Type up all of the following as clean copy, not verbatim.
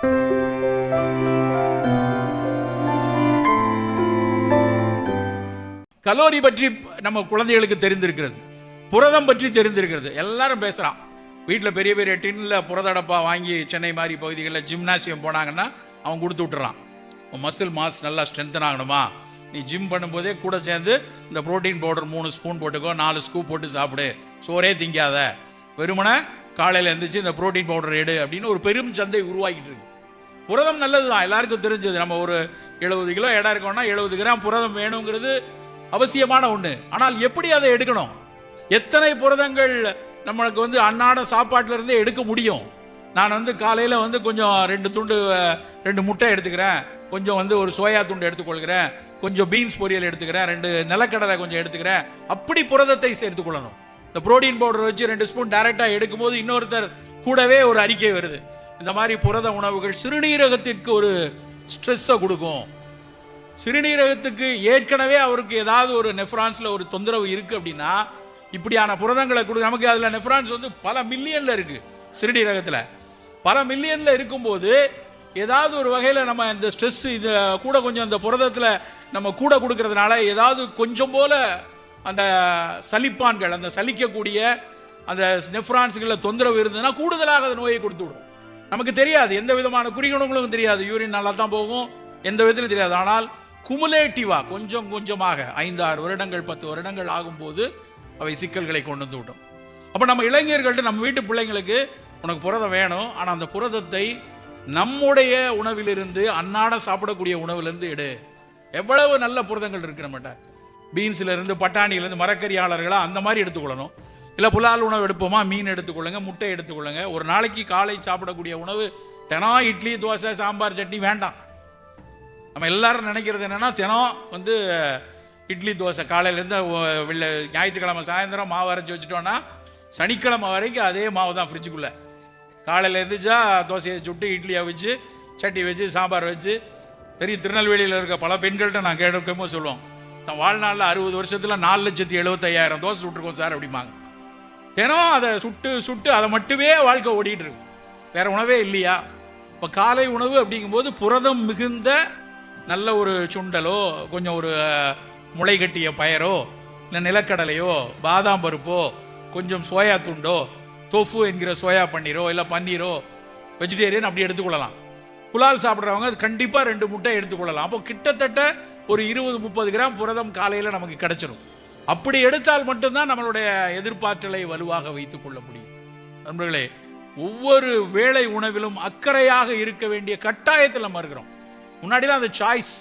Calorie பற்றி நம்ம குழந்தைகளுக்கு தெரிந்திருக்கிறது, புரதம் பற்றி தெரிந்திருக்கிறது. எல்லாரும் பேசுகிறான். வீட்டில் பெரிய பெரிய டின்னில் புரதடப்பா வாங்கி சென்னை மாதிரி பகுதிகளில் ஜிம்னாசியம் போனாங்கன்னா அவன் கொடுத்து விட்டுறான். மசில் மாஸ் நல்லா ஸ்ட்ரென்தன் ஆகணுமா, நீ ஜிம் பண்ணும்போதே கூட சேர்ந்து இந்த ப்ரோட்டீன் பவுடர் 3 ஸ்பூன் போட்டுக்கோ, 4 ஸ்கூப் போட்டு சாப்பிடு, சோறே திங்காத, வெறுமனை காலையில் எழுந்திரிச்சு இந்த ப்ரோட்டீன் பவுடர் எடு அப்படின்னு ஒரு பெரும் சந்தை உருவாக்கிட்டு இருக்கு. புரதம் நல்லது தான், எல்லாருக்கும் தெரிஞ்சது. நம்ம ஒரு 70 கிலோ எடை இருக்கோம்னா 70 கிராம் புரதம் வேணுங்கிறது அவசியமான ஒன்று. ஆனால் எப்படி அதை எடுக்கணும், எத்தனை புரதங்கள் நம்மளுக்கு அன்னாட சாப்பாட்டில் இருந்தே எடுக்க முடியும்? நான் காலையில் கொஞ்சம் 2 முட்டை எடுத்துக்கிறேன், கொஞ்சம் ஒரு சோயா துண்டு எடுத்துக்கொள்கிறேன், கொஞ்சம் பீன்ஸ் பொரியல் எடுத்துக்கிறேன், 2 நிலக்கடலை கொஞ்சம் எடுத்துக்கிறேன். அப்படி புரதத்தை சேர்த்து கொள்ளணும். இந்த புரோட்டீன் பவுடர் வச்சு 2 ஸ்பூன் டைரெக்டாக எடுக்கும்போது இன்னொருத்தர் கூடவே ஒரு அறிக்கை வருது, இந்த மாதிரி புரத உணவுகள் சிறுநீரகத்திற்கு ஒரு ஸ்ட்ரெஸ்ஸை கொடுக்கும். சிறுநீரகத்துக்கு ஏற்கனவே அவருக்கு ஏதாவது ஒரு நெஃப்ரான்ஸில் ஒரு தொந்தரவு இருக்குது அப்படின்னா இப்படியான புரதங்களை கொடு. நமக்கு அதில் நெஃப்ரான்ஸ் பல மில்லியனில் இருக்குது. சிறுநீரகத்தில் பல மில்லியனில் இருக்கும்போது ஏதாவது ஒரு வகையில் நம்ம இந்த ஸ்ட்ரெஸ் இது கூட கொஞ்சம் இந்த புரதத்தில் நம்ம கூட கொடுக்கறதுனால ஏதாவது கொஞ்சம் போல அந்த சலிப்பான்கள், அந்த சலிக்கக்கூடிய அந்த நெஃப்ரான்ஸ்களில் தொந்தரவு இருந்ததுன்னா கூடுதலாக அந்த நோயை கொடுத்து விடும். நமக்கு தெரியாது, எந்த விதமான குறிகுணங்களும் தெரியாது, யூரின் நல்லா தான் போகும், எந்த விதத்திலும் தெரியாது. ஆனால் குமுலேட்டிவாக கொஞ்சம் கொஞ்சமாக 5-6 வருடங்கள் 10 வருடங்கள் ஆகும்போது அவை சிக்கல்களை கொண்டு வந்து விடும். அப்போ நம்ம இளைஞர்கள்ட்ட, நம்ம வீட்டு பிள்ளைங்களுக்கு உனக்கு புரதம் வேணும், ஆனால் அந்த புரதத்தை நம்முடைய உணவிலிருந்து, அன்னாட சாப்பிடக்கூடிய உணவிலிருந்து எடு. எவ்வளவு நல்ல புரதங்கள் இருக்கு நம்மகிட்ட. பீன்ஸ்லேருந்து, பட்டாணியிலேருந்து, மரக்கறியாளர்களாக அந்த மாதிரி எடுத்துக்கொள்ளணும். இல்லை புலால் உணவு எடுப்போமா, மீன் எடுத்துக்கொள்ளுங்க, முட்டை எடுத்துக்கொள்ளுங்க. ஒரு நாளைக்கு காலை சாப்பிடக்கூடிய உணவு தினம் இட்லி, தோசை, சாம்பார், சட்னி வேண்டாம். நம்ம எல்லாரும் நினைக்கிறது என்னென்னா, தினம் இட்லி தோசை காலையிலேருந்து ஞாயிற்றுக்கிழமை சாயந்தரம் மாவு அரைச்சி வச்சுட்டோன்னா சனிக்கிழமை வரைக்கும் அதே மாவு தான் ஃப்ரிட்ஜுக்குள்ளே. காலையில் எழுந்திரிச்சா தோசையை சுட்டு இட்லியை வச்சு சட்டி வச்சு சாம்பார் வச்சு. தெரியும், திருநெல்வேலியில் இருக்க பல பெண்கள்கிட்ட நான் கேட்கும்போது சொல்லுவோம், தன் வாழ்நாளில் 60 வருஷத்தில் 4,75,000 தோசை சுட்டுருக்கோம் சார் அப்படிம்பாங்க. தினம் அதை சுட்டு அதை மட்டுமே வாழ்க்கை ஓடிட்டு இருக்கு, வேற உணவே இல்லையா? இப்போ காலை உணவு அப்படிங்கும்போது புரதம் மிகுந்த நல்ல ஒரு சுண்டலோ, கொஞ்சம் ஒரு முளை கட்டிய பயரோ, இல்லை நிலக்கடலையோ, பாதாம் பருப்போ, கொஞ்சம் சோயா துண்டோ, தோஃபு என்கிற சோயா பன்னீரோ, இல்லை பன்னீரோ, வெஜிடேரியன் அப்படி எடுத்துக்கொள்ளலாம். புலால் சாப்பிட்றவங்க அது கண்டிப்பாக 2 முட்டை எடுத்துக்கொள்ளலாம். அப்போ கிட்டத்தட்ட ஒரு 20-30 கிராம் புரதம் காலையில் நமக்கு கிடைச்சிடும். அப்படி எடுத்தால் மட்டும்தான் நம்மளுடைய எதிர்ப்பாற்றலை வலுவாக வைத்துக் கொள்ள முடியும். நண்பர்களே, ஒவ்வொரு வேளை உணவிலும் அக்கறையாக இருக்க வேண்டிய கட்டாயத்தில் நம்ம இருக்கிறோம். முன்னாடிலாம் அது சாய்ஸ்,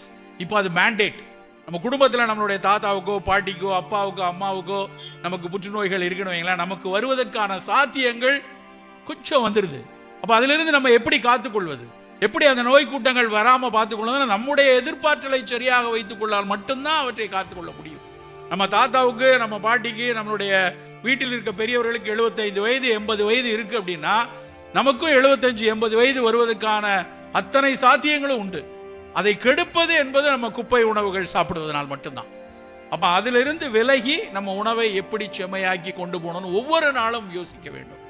இப்போ அது மேண்டேட். நம்ம குடும்பத்தில் நம்மளுடைய தாத்தாவுக்கோ, பாட்டிக்கோ, அப்பாவுக்கோ, அம்மாவுக்கோ நமக்கு புற்றுநோய்கள் இருக்கணும், நமக்கு வருவதற்கான சாத்தியங்கள் கொஞ்சம் வந்துடுது. அப்போ அதிலிருந்து நம்ம எப்படி காத்துக்கொள்வது, எப்படி அந்த நோய் கூட்டங்கள் வராமல் பார்த்துக்கொள்வது? நம்முடைய எதிர்ப்பாற்றலை சரியாக வைத்துக் கொள்ளால் மட்டும்தான் அவற்றை காத்துக்கொள்ள முடியும். நம்ம தாத்தாவுக்கு, நம்ம பாட்டிக்கு, நம்மளுடைய வீட்டில் இருக்க பெரியவர்களுக்கு 75 வயது 80 வயது இருக்கு அப்படின்னா நமக்கும் 75-80 வயது வருவதற்கான அத்தனை சாத்தியங்களும் உண்டு. அதை கெடுப்பது என்பது நம்ம குப்பை உணவுகள் சாப்பிடுவதனால் மட்டும்தான். அப்ப அதிலிருந்து விலகி நம்ம உணவை எப்படி செம்மையாக்கி கொண்டு போகணும்னு ஒவ்வொரு நாளும் யோசிக்க வேண்டும்.